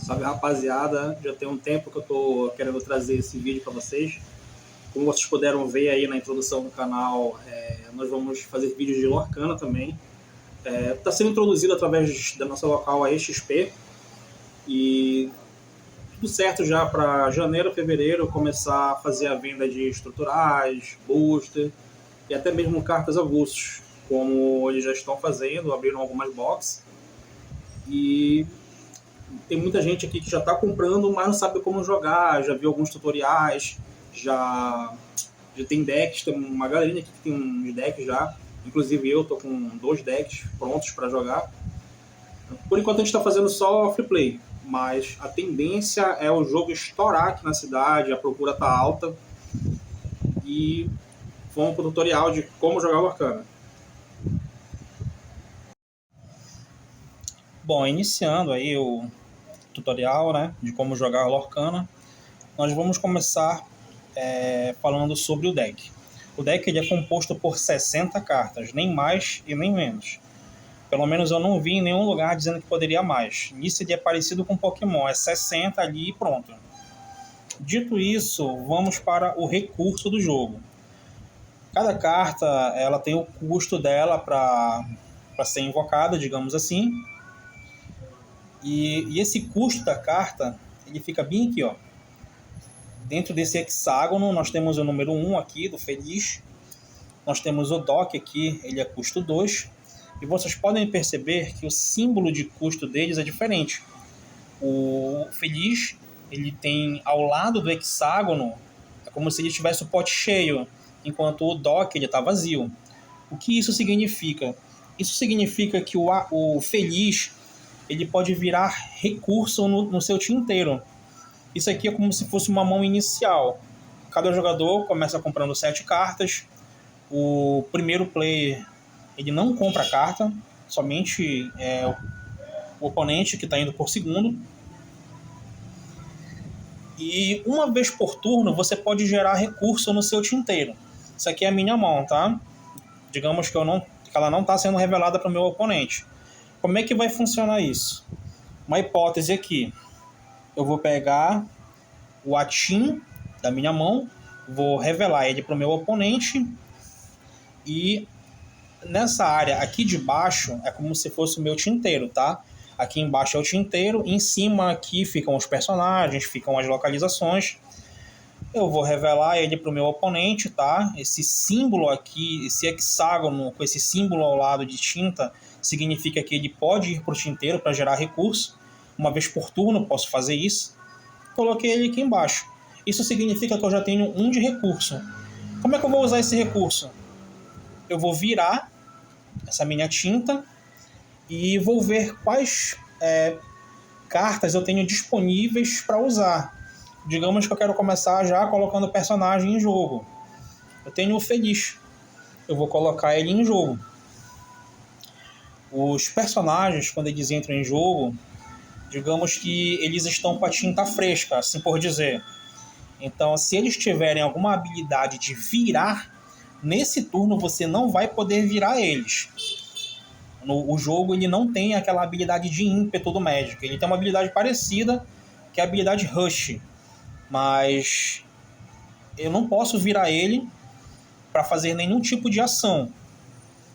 Salve, rapaziada, já tem um tempo que eu tô querendo trazer esse vídeo para vocês. Como vocês puderam ver aí na introdução do canal, nós vamos fazer vídeos de Lorcana também. Está sendo introduzido através da nossa local a EXP e tudo certo já para janeiro, fevereiro começar a fazer a venda de estruturais, booster e até mesmo cartas avulsos, como eles já estão fazendo, abriram algumas boxes. E tem muita gente aqui que já está comprando, mas não sabe como jogar, já viu alguns tutoriais, já tem decks, tem uma galerinha aqui que tem uns decks já, inclusive eu tô com 2 decks prontos para jogar. Por enquanto a gente está fazendo só free play, mas a tendência é o jogo estourar aqui na cidade, a procura tá alta e vamos pro tutorial de como jogar Lorcana. Bom, iniciando aí o tutorial, né, de como jogar Lorcana, nós vamos começar falando sobre o deck. O deck ele é composto por 60 cartas, nem mais e nem menos. Pelo menos eu não vi em nenhum lugar dizendo que poderia mais. Nisso ele é parecido com Pokémon, é 60 ali e pronto. Dito isso, vamos para o recurso do jogo. Cada carta ela tem o custo dela para ser invocada, digamos assim. E esse custo da carta ele fica bem aqui, ó. Dentro desse hexágono, nós temos o número 1 aqui, do Feliz. Nós temos o Dock aqui, ele é custo 2. E vocês podem perceber que o símbolo de custo deles é diferente. O Feliz, ele tem ao lado do hexágono, é como se ele tivesse o pote cheio, enquanto o Dock está vazio. O que isso significa? Isso significa que o Feliz ele pode virar recurso no seu tinteiro. Isso aqui é como se fosse uma mão inicial. Cada jogador começa comprando 7 cartas. O primeiro player ele não compra carta, somente o oponente que está indo por segundo. E uma vez por turno você pode gerar recurso no seu tinteiro. Isso aqui é a minha mão, tá? Digamos que ela não está sendo revelada para o meu oponente. Como é que vai funcionar isso? Uma hipótese aqui. Eu vou pegar o Atim da minha mão, vou revelar ele para o meu oponente e nessa área aqui de baixo é como se fosse o meu tinteiro, tá? Aqui embaixo é o tinteiro, em cima aqui ficam os personagens, ficam as localizações. Eu vou revelar ele para o meu oponente, tá? Esse símbolo aqui, esse hexágono com esse símbolo ao lado de tinta, significa que ele pode ir para o tinteiro para gerar recurso. Uma vez por turno posso fazer isso. Coloquei ele aqui embaixo. Isso significa que eu já tenho 1 de recurso. Como é que eu vou usar esse recurso? Eu vou virar essa minha tinta e vou ver quais cartas eu tenho disponíveis para usar. Digamos que eu quero começar já colocando o personagem em jogo. Eu tenho o Feliz. Eu vou colocar ele em jogo. Os personagens, quando eles entram em jogo, digamos que eles estão com a tinta fresca, assim por dizer. Então, se eles tiverem alguma habilidade de virar, nesse turno você não vai poder virar eles. O jogo ele não tem aquela habilidade de ímpeto do Magic. Ele tem uma habilidade parecida, que é a habilidade Rush. Mas eu não posso virar ele para fazer nenhum tipo de ação.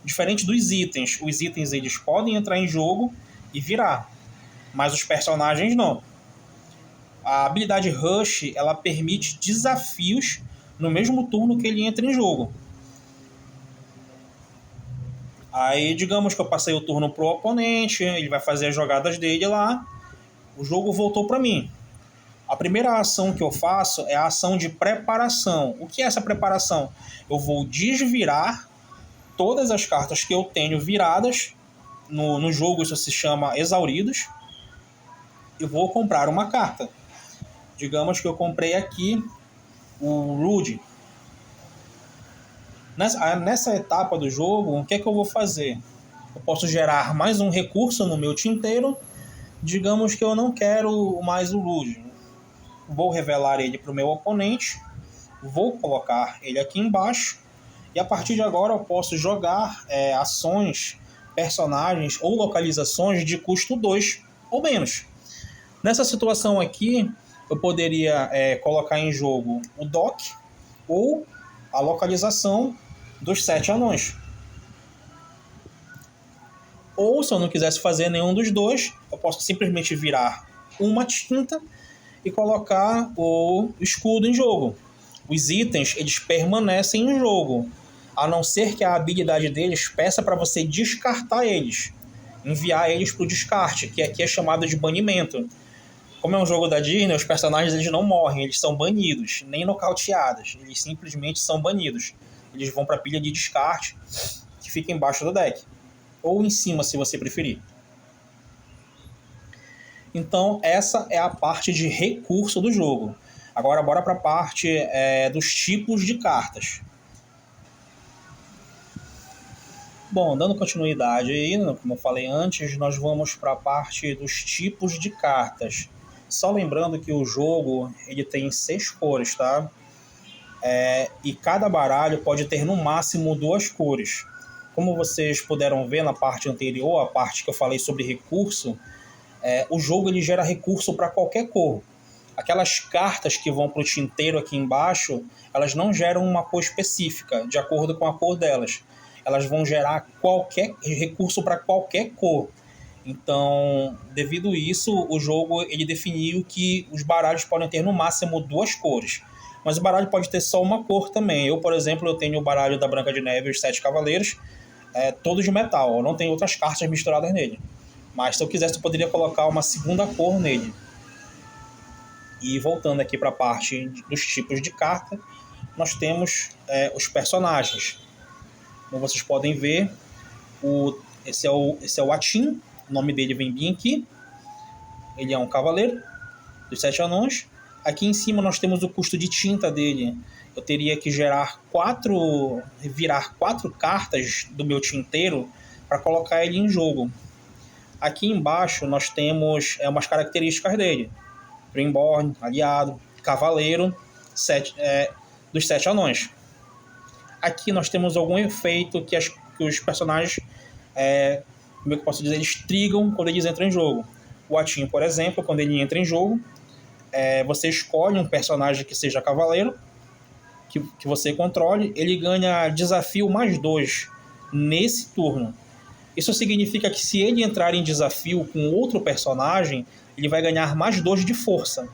Diferente dos itens. Os itens eles podem entrar em jogo e virar. Mas os personagens não. A habilidade Rush ela permite desafios no mesmo turno que ele entra em jogo. Aí digamos que eu passei o turno pro oponente, ele vai fazer as jogadas dele lá, o jogo voltou para mim. A primeira ação que eu faço é a ação de preparação. O que é essa preparação? Eu vou desvirar todas as cartas que eu tenho viradas, no jogo isso se chama exauridos, e vou comprar uma carta. Digamos que eu comprei aqui o Rude. Nessa etapa do jogo, o que é que eu vou fazer? Eu posso gerar mais um recurso no meu tinteiro. Digamos que eu não quero mais o Rude. Vou revelar ele para o meu oponente. Vou colocar ele aqui embaixo. E a partir de agora eu posso jogar ações, personagens ou localizações de custo 2 ou menos. Nessa situação aqui, eu poderia colocar em jogo o dock ou a localização dos 7 anões. Ou, se eu não quisesse fazer nenhum dos dois, eu posso simplesmente virar uma tinta e colocar o escudo em jogo. Os itens, eles permanecem em jogo, a não ser que a habilidade deles peça para você descartar eles, enviar eles para o descarte, que aqui é chamado de banimento. Como é um jogo da Disney, os personagens eles não morrem, eles são banidos, nem nocauteados, eles simplesmente são banidos. Eles vão para a pilha de descarte, que fica embaixo do deck, ou em cima, se você preferir. Então, essa é a parte de recurso do jogo. Agora, bora para a parte dos tipos de cartas. Bom, dando continuidade aí, como eu falei antes, nós vamos para a parte dos tipos de cartas. Só lembrando que o jogo ele tem 6 cores, tá? E cada baralho pode ter no máximo 2 cores. Como vocês puderam ver na parte anterior, a parte que eu falei sobre recurso, o jogo ele gera recurso para qualquer cor. Aquelas cartas que vão para o tinteiro aqui embaixo, elas não geram uma cor específica, de acordo com a cor delas. Elas vão gerar qualquer recurso para qualquer cor. Então, devido a isso, o jogo ele definiu que os baralhos podem ter no máximo 2 cores. Mas o baralho pode ter só uma cor também. Eu, por exemplo, eu tenho o baralho da Branca de Neve e os 7 Cavaleiros, todo de metal. Eu não tenho outras cartas misturadas nele. Mas se eu quisesse, eu poderia colocar uma segunda cor nele. E voltando aqui para a parte dos tipos de carta, nós temos os personagens. Como vocês podem ver, esse é o Atim, o nome dele vem bem aqui. Ele é um cavaleiro dos 7 anões. Aqui em cima nós temos o custo de tinta dele. Eu teria que virar 4 cartas do meu tinteiro para colocar ele em jogo. Aqui embaixo nós temos umas características dele. Dreamborn, aliado, cavaleiro, dos 7 anões. Aqui nós temos algum efeito que os personagens, como é que eu posso dizer, eles trigam quando eles entram em jogo. O Atim, por exemplo, quando ele entra em jogo, você escolhe um personagem que seja cavaleiro, que você controle, ele ganha desafio mais 2 nesse turno. Isso significa que se ele entrar em desafio com outro personagem, ele vai ganhar mais 2 de força.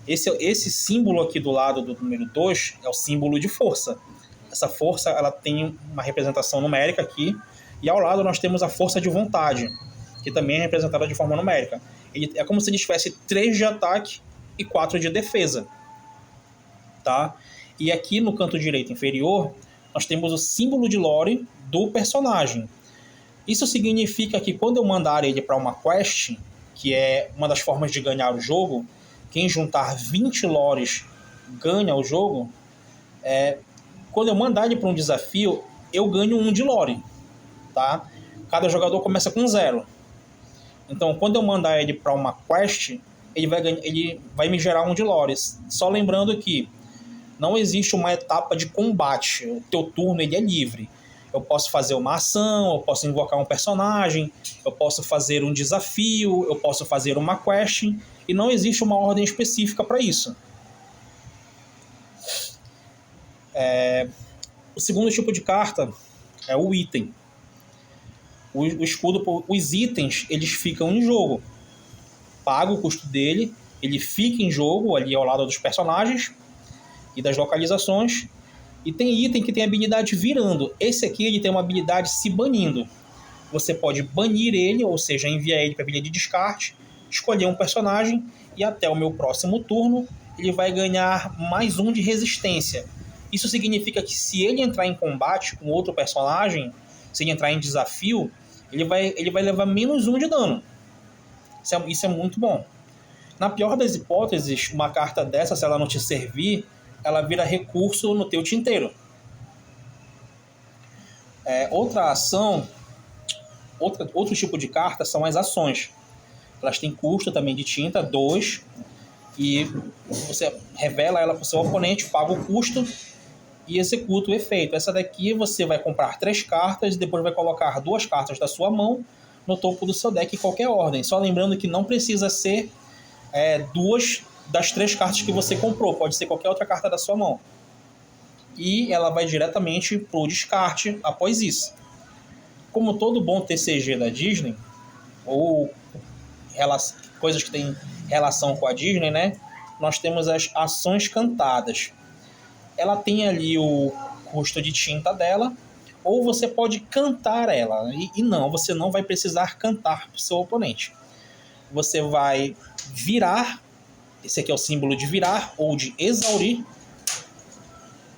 Esse símbolo aqui do lado do número 2 é o símbolo de força. Essa força ela tem uma representação numérica aqui, e ao lado nós temos a força de vontade, que também é representada de forma numérica. É como se ele tivesse 3 de ataque e 4 de defesa. Tá? E aqui no canto direito inferior, nós temos o símbolo de lore do personagem. Isso significa que quando eu mandar ele para uma quest, que é uma das formas de ganhar o jogo, quem juntar 20 lores ganha o jogo, quando eu mandar ele para um desafio, eu ganho 1 de lore. Tá? Cada jogador começa com 0. Então, quando eu mandar ele para uma quest, ele vai me gerar 1 de lores. Só lembrando que não existe uma etapa de combate. O teu turno ele é livre. Eu posso fazer uma ação, eu posso invocar um personagem, eu posso fazer um desafio, eu posso fazer uma quest, e não existe uma ordem específica para isso. O segundo tipo de carta é o item. O escudo, os itens, eles ficam em jogo. Paga o custo dele, ele fica em jogo ali ao lado dos personagens e das localizações. E tem item que tem habilidade virando. Esse aqui ele tem uma habilidade se banindo. Você pode banir ele, ou seja, enviar ele para a pilha de descarte, escolher um personagem e até o meu próximo turno ele vai ganhar mais 1 de resistência. Isso significa que se ele entrar em combate com outro personagem, se ele entrar em desafio, ele vai levar menos 1 de dano. Isso é muito bom. Na pior das hipóteses, uma carta dessa, se ela não te servir, ela vira recurso no teu tinteiro. Outro tipo de carta são as ações. Elas têm custo também de tinta, 2, e você revela ela para o seu oponente, paga o custo e executa o efeito. Essa daqui você vai comprar 3 cartas e depois vai colocar 2 cartas da sua mão no topo do seu deck em qualquer ordem. Só lembrando que não precisa ser duas das 3 cartas que você comprou. Pode ser qualquer outra carta da sua mão. E ela vai diretamente pro descarte após isso. Como todo bom TCG da Disney, ou coisas que têm relação com a Disney, né? Nós temos as ações cantadas. Ela tem ali o custo de tinta dela, ou você pode cantar ela. E não, você não vai precisar cantar para o seu oponente. Você vai virar, esse aqui é o símbolo de virar ou de exaurir.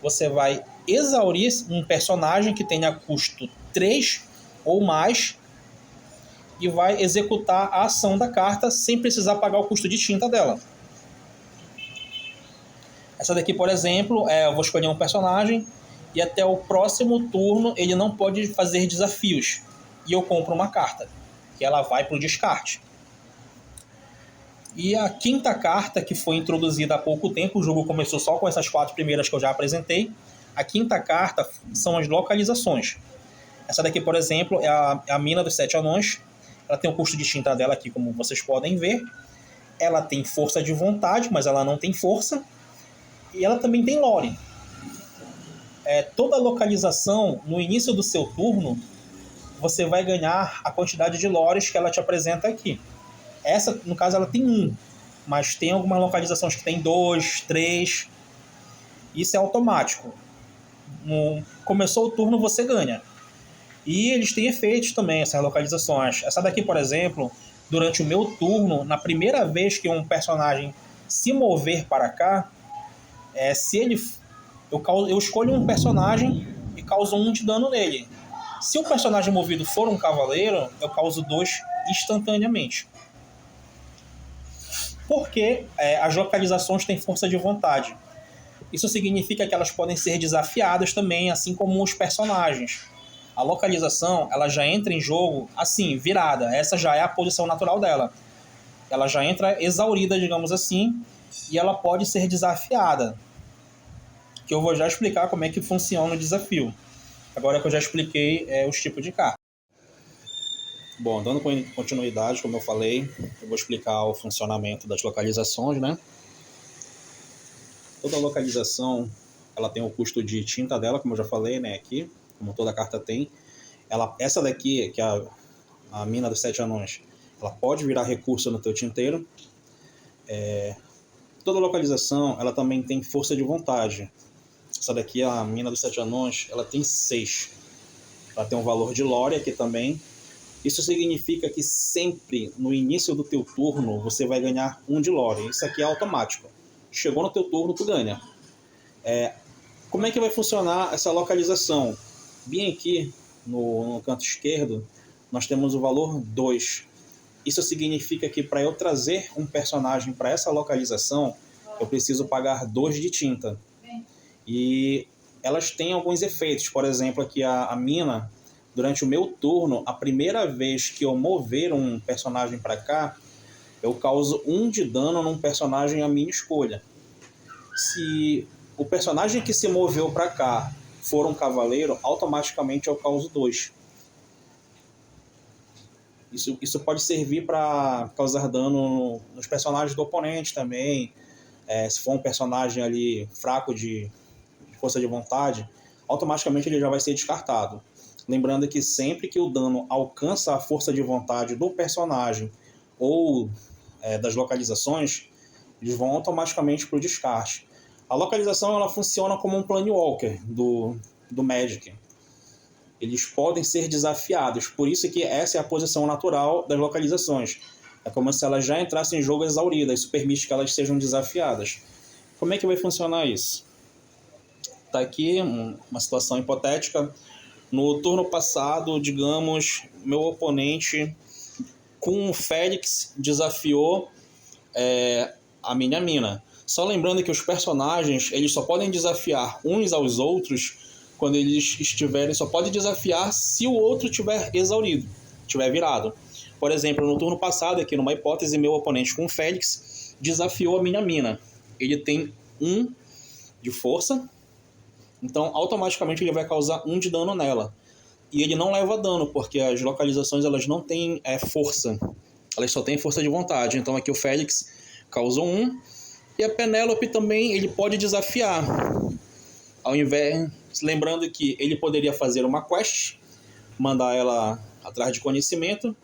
Você vai exaurir um personagem que tenha custo 3 ou mais e vai executar a ação da carta sem precisar pagar o custo de tinta dela. Essa daqui, por exemplo, eu vou escolher um personagem e até o próximo turno ele não pode fazer desafios. E eu compro uma carta, que ela vai para o descarte. E a quinta carta, que foi introduzida há pouco tempo, o jogo começou só com essas 4 primeiras que eu já apresentei. A quinta carta são as localizações. Essa daqui, por exemplo, é a Mina dos 7 Anões. Ela tem o custo de tinta dela aqui, como vocês podem ver. Ela tem força de vontade, mas ela não tem força. E ela também tem lore. Toda localização, no início do seu turno, você vai ganhar a quantidade de lores que ela te apresenta aqui. Essa, no caso, ela tem 1, mas tem algumas localizações que tem 2, 3. Isso é automático. Começou o turno, você ganha. E eles têm efeitos também, essas localizações. Essa daqui, por exemplo, durante o meu turno, na primeira vez que um personagem se mover para cá, eu escolho um personagem e causo 1 de dano nele. Se o personagem movido for um cavaleiro, eu causo 2 instantaneamente. Porque as localizações têm força de vontade. Isso significa que elas podem ser desafiadas também, assim como os personagens. A localização, ela já entra em jogo assim, virada. Essa já é a posição natural dela. Ela já entra exaurida, digamos assim, e ela pode ser desafiada. Que eu vou já explicar como é que funciona o desafio. Agora que eu já expliquei os tipos de carta. Bom, dando continuidade, como eu falei, eu vou explicar o funcionamento das localizações, né? Toda localização, ela tem o custo de tinta dela, como eu já falei, né? Aqui, como toda carta tem. Essa daqui, que é a Mina dos 7 Anões, ela pode virar recurso no teu tinteiro. Toda localização, ela também tem força de vontade. Essa daqui, a Mina dos 7 Anões, ela tem 6. Ela tem um valor de lore aqui também. Isso significa que sempre no início do teu turno você vai ganhar 1 de lore. Isso aqui é automático. Chegou no teu turno, tu ganha. Como é que vai funcionar essa localização? Bem aqui no canto esquerdo, nós temos o valor 2. Isso significa que para eu trazer um personagem para essa localização, eu preciso pagar 2 de tinta. E elas têm alguns efeitos. Por exemplo, aqui a Mina, durante o meu turno, a primeira vez que eu mover um personagem para cá, eu causo 1 de dano num personagem à minha escolha. Se o personagem que se moveu para cá for um cavaleiro, automaticamente eu causo 2. Isso pode servir para causar dano nos personagens do oponente também. Se for um personagem ali fraco de força de vontade, automaticamente ele já vai ser descartado. Lembrando que sempre que o dano alcança a força de vontade do personagem ou das localizações, eles vão automaticamente para o descarte. A localização ela funciona como um Planewalker do Magic. Eles podem ser desafiados, por isso que essa é a posição natural das localizações. É como se elas já entrassem em jogo exauridas, isso permite que elas sejam desafiadas. Como é que vai funcionar isso? Está aqui uma situação hipotética. No turno passado, digamos, meu oponente com o Félix desafiou a minha Mina. Só lembrando que os personagens eles só podem desafiar uns aos outros quando eles estiverem... Só pode desafiar se o outro tiver exaurido, tiver virado. Por exemplo, no turno passado, aqui numa hipótese, meu oponente com o Félix desafiou a minha Mina. Ele tem 1 de força, então automaticamente ele vai causar 1 de dano nela. E ele não leva dano, porque as localizações elas não têm força. Elas só têm força de vontade. Então aqui o Félix causou 1. E a Penélope também ele pode desafiar. Ao invés, lembrando que ele poderia fazer uma quest, mandar ela atrás de conhecimento,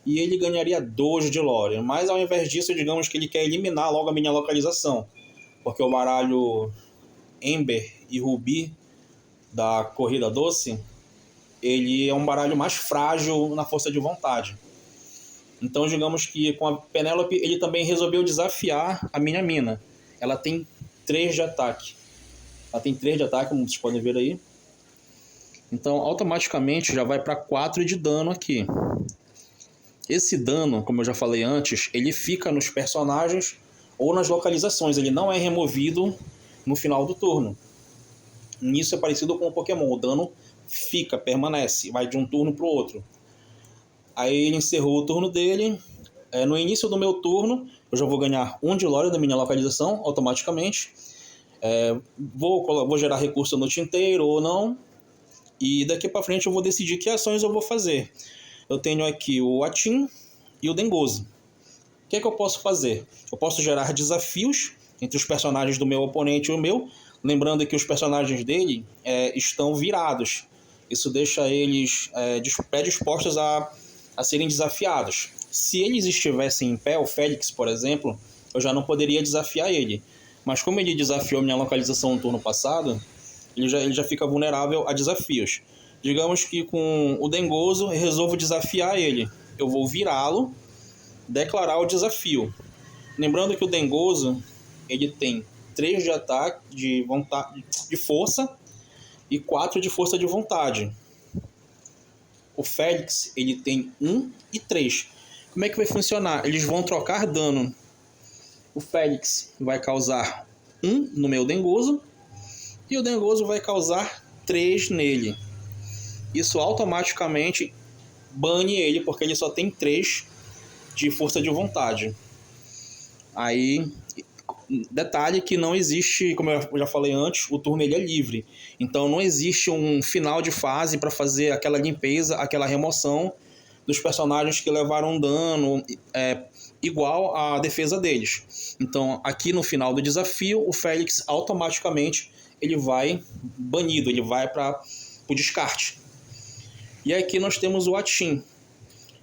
e ele ganharia 2 de lore. Mas ao invés disso, digamos que ele quer eliminar logo a minha localização. Porque o baralho Ember e Ruby da Corrida Doce, ele é um baralho mais frágil na força de vontade. Então, digamos que com a Penélope, ele também resolveu desafiar a minha mina. Ela tem 3 de ataque. Como vocês podem ver aí. Então, automaticamente já vai para 4 de dano aqui. Esse dano, como eu já falei antes, ele fica nos personagens ou nas localizações. Ele não é removido no final do turno. Nisso é parecido com o Pokémon. O dano fica, permanece, vai de um turno para o outro. Aí ele encerrou o turno dele. No início do meu turno, eu já vou ganhar 1 de lore da minha localização, automaticamente. Vou gerar recurso no tinteiro ou não. E daqui para frente eu vou decidir que ações eu vou fazer. Eu tenho aqui o Atim e o Dengoso. O que é que eu posso fazer? Eu posso gerar desafios entre os personagens do meu oponente e o meu. Lembrando que os personagens dele estão virados. Isso deixa eles predispostos a serem desafiados. Se eles estivessem em pé, o Félix, por exemplo, eu já não poderia desafiar ele. Mas como ele desafiou minha localização no turno passado, ele já fica vulnerável a desafios. Digamos que com o Dengoso eu resolvo desafiar ele. Eu vou virá-lo, declarar o desafio. Lembrando que o Dengoso ele tem 3 de ataque de força e 4 de força de vontade. O Félix ele tem 1 e 3. Como é que vai funcionar? Eles vão trocar dano. O Félix vai causar 1 no meu Dengoso e o Dengoso vai causar 3 nele. Isso automaticamente bane ele, porque ele só tem 3 de força de vontade. Aí, detalhe que não existe, como eu já falei antes, o turno ele é livre. Então não existe um final de fase para fazer aquela limpeza, aquela remoção dos personagens que levaram dano igual à defesa deles. Então aqui no final do desafio, o Félix automaticamente ele vai banido, ele vai para o descarte. E aqui nós temos o Atim.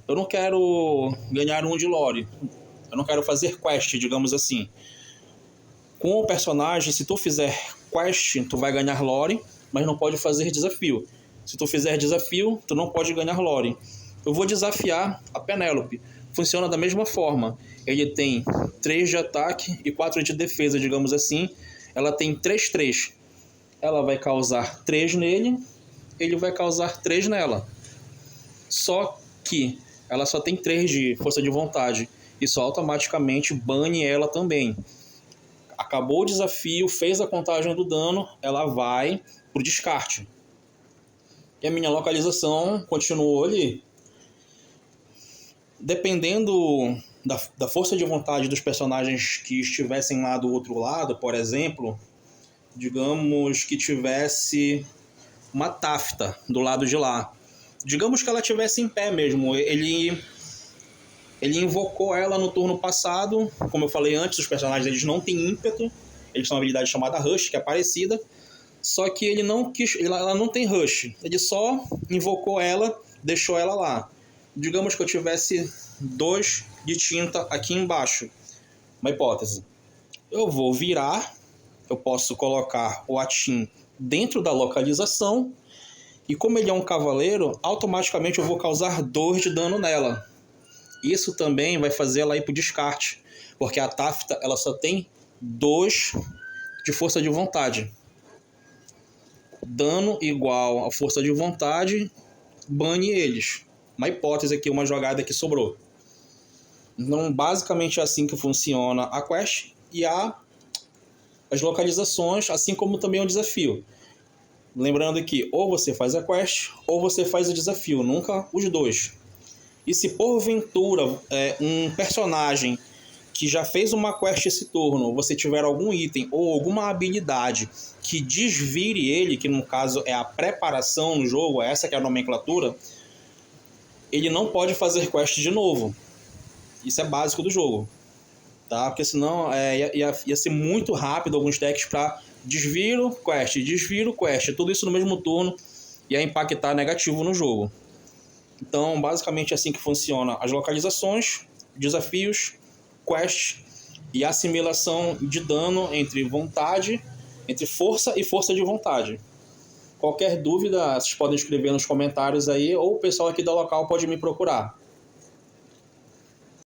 Eu não quero ganhar 1 de lore. Eu não quero fazer quest, digamos assim. Com o personagem, se tu fizer quest, tu vai ganhar lore, mas não pode fazer desafio. Se tu fizer desafio, tu não pode ganhar lore. Eu vou desafiar a Penélope. Funciona da mesma forma. Ele tem 3 de ataque e 4 de defesa, digamos assim. Ela tem 3/3. Ela vai causar 3 nele, ele vai causar 3 nela. Só que ela só tem 3 de força de vontade. Isso automaticamente bane ela também. Acabou o desafio, fez a contagem do dano, ela vai pro descarte. E a minha localização continuou ali. Dependendo da força de vontade dos personagens que estivessem lá do outro lado, por exemplo, digamos que tivesse uma Tafta do lado de lá. Digamos que ela estivesse em pé mesmo. Ele invocou ela no turno passado. Como eu falei antes, os personagens eles não têm ímpeto. Eles têm uma habilidade chamada Rush, que é parecida. Só que ela não tem Rush. Ele só invocou ela, deixou ela lá. Digamos que eu tivesse 2 de tinta aqui embaixo. Uma hipótese. Eu vou virar. Eu posso colocar o Atim dentro da localização. E como ele é um cavaleiro, automaticamente eu vou causar 2 de dano nela. Isso também vai fazer ela ir para o descarte. Porque a Tafta ela só tem 2 de força de vontade. Dano igual a força de vontade, bane eles. Uma hipótese aqui, uma jogada que sobrou. Então, basicamente é assim que funciona a quest e as localizações, assim como também o desafio. Lembrando que ou você faz a quest ou você faz o desafio, nunca os dois. E se porventura um personagem que já fez uma quest esse turno, você tiver algum item ou alguma habilidade que desvire ele, que no caso é a preparação no jogo, essa que é a nomenclatura, ele não pode fazer quest de novo. Isso é básico do jogo. tá? Porque senão ia ser muito rápido alguns decks para desviro, quest, tudo isso no mesmo turno ia impactar negativo no jogo. Então, basicamente é assim que funciona as localizações, desafios, quests e assimilação de dano entre vontade, entre força e força de vontade. Qualquer dúvida, vocês podem escrever nos comentários aí, ou o pessoal aqui da local pode me procurar.